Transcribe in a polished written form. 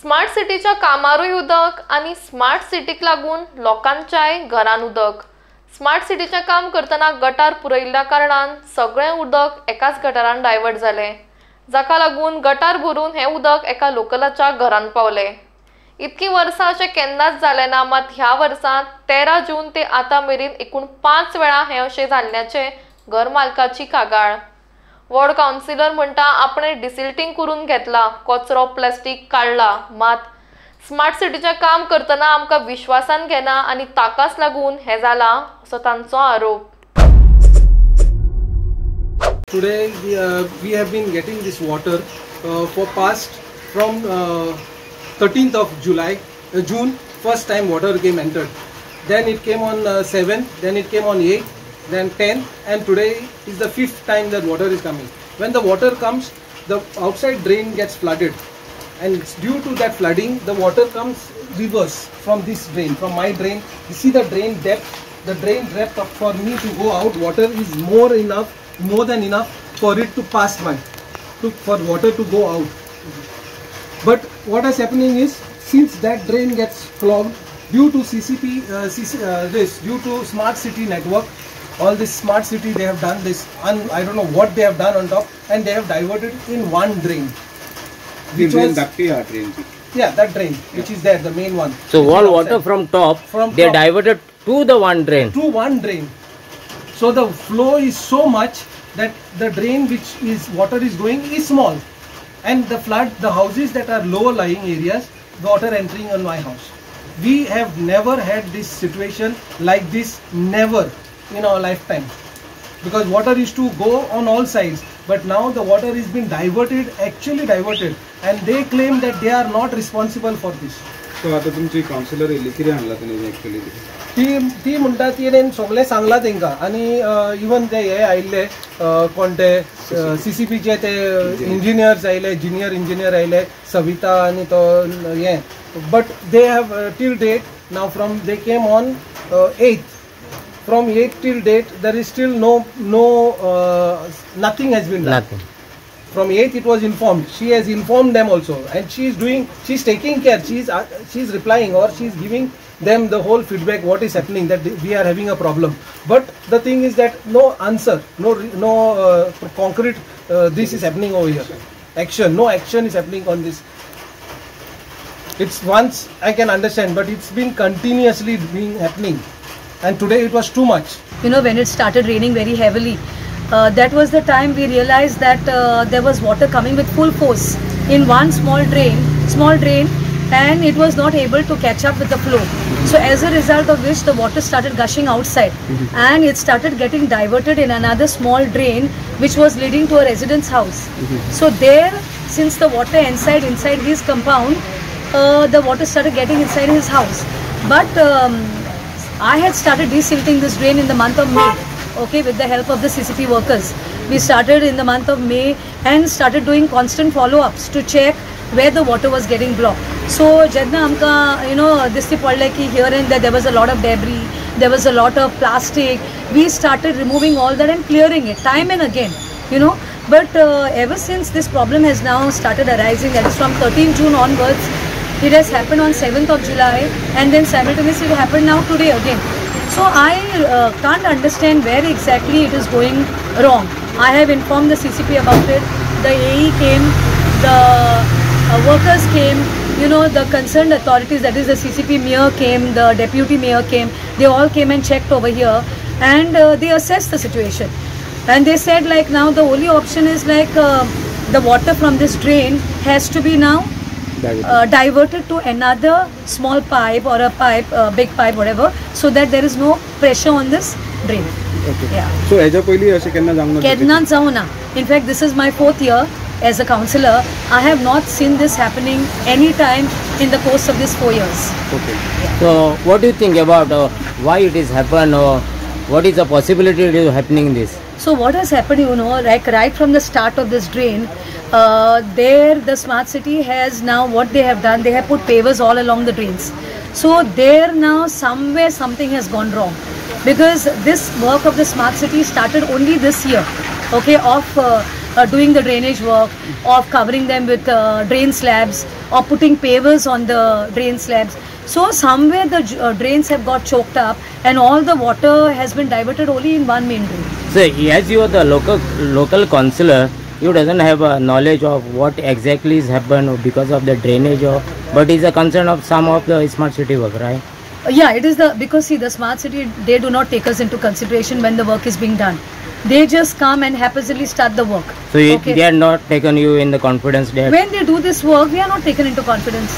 Smart सिटीच्या कामारूय उदक आणि स्मार्ट सिटीक लागून लोकांच्याय घरान उदक। स्मार्ट सिटीचे काम करताना गटार पुरयल्ल्या कारणान सगळे उदक एकाच गटारान डायवर्ट जाले, जाका लागून गटार भरून हे उदक एका लोकलाच्या घरान पावले। इतकी वर्सां अशें केन्नाच जालें ना, मात ह्या वर्सां 13 जून ते आतां मेरेन एकूण 5 वेळा हे अशें जाल्ल्याचे घर मालकाची कागाळ। वॉर्ड काउन्सिलर म्हणटा आपणे डिसिल्टिंग करून घेतला, कचरो प्लास्टिक काढला, मात स्मार्ट सिटीचे काम करताना आमकां विश्वासान घेना आणि ताकाच लागून हे जाला असो तांचो आरोप। Today we have been getting this water for past from 13th of June first time water came entered, then it came on 7th, then it came on 8th, then 10th, and today is the 5th time that water is coming. When the water comes, the outside drain gets flooded, and due to that flooding the water comes reverse from this drain, from my drain. You see the drain depth, for me to go out, water is more than enough for it to pass by, for water to go out. But what is happening is, since that drain gets clogged due to due to smart city network, all this smart city they have done this, I don't know what they have done on top, and they have diverted in one drain. That drain which is there, the main one. So all water from top, they diverted to the one drain. To one drain. So the flow is so much that the drain which is water is going is small, and the houses that are lower lying areas, water entering on my house. We have never had this situation like this, never in our lifetime, because water is to go on all sides, but now the water is being actually diverted, and they claim that they are not responsible for this. So आता तुमची counsellor येयली, कितें हाडला तेणी actually? ती म्हणटा तिणेन सगळें सांगलां तेंकां, आनी इवन ते हे आयिल्ले कोण ते CCPचे ते इंजिनियर्स आयले, ज्युनियर इंजिनियर आयले, सविता आनी तो हे, but they have till date now from they came on 8th. From 8th till date, there is still nothing has been done. Nothing. From 8th it was informed. She has informed them also, and she's taking care. She's replying, or she's giving them the whole feedback what is happening, that we are having a problem. But the thing is that no answer, no concrete this is happening over here. No action is happening on this. It's once I can understand, but it's been continuously happening. And today it was too much. You know, when it started raining very heavily, that was the time we realized that there was water coming with full force in one small drain, and it was not able to catch up with the flow. So as a result of which the water started gushing outside, and it started getting diverted in another small drain which was leading to a resident's house. So there, since the water inside his compound, the water started getting inside his house. But I had started desilting this drain in the month of May, okay, with the help of the CCP workers. We started in the month of May and started doing constant follow-ups to check where the water was getting blocked. So jedna amka, disti padle ki here and there was a lot of debris, there was a lot of plastic. We started removing all that and clearing it time and again, But ever since this problem has now started arising, that is from 13th June onwards, it has happened on 7th of July, and then simultaneously it happened now today again. So I can't understand where exactly it is going wrong. I have informed the CCP about it. The AE came, the workers came, the concerned authorities, that is the CCP mayor came, the deputy mayor came. They all came and checked over here, and they assessed the situation. And they said like now the only option is like the water from this drain has to be now diverted to another small pipe or a big pipe, whatever, so that there is no pressure on this drain. Okay. Yeah. So हेच्या पयली अशें केन्ना जावं ना. In fact, this is my 4th year as a councillor. I have not seen this happening any time in the course of these 4 years. Okay. Yeah. So what do you think about why it is happened, or what is the possibility of happening this? So what has happened, like right from the start of this drain, the smart city has now, what they have done, they have put pavers all along the drains. So there now somewhere something has gone wrong, because this work of the smart city started only this year, okay, of doing the drainage work, of covering them with drain slabs, or putting pavers on the drain slabs. So somewhere the drains have got choked up, and all the water has been diverted only in one main drain. So as you are the local councillor, you doesn't have a knowledge of what exactly is happened because of the drainage, but it's a concern of some of the smart city work, right? Yeah, it is because see, the smart city, they do not take us into consideration when the work is being done. They just come and haphazardly start the work. So they are not taken you in the confidence that when they do this work, we are not taken into confidence.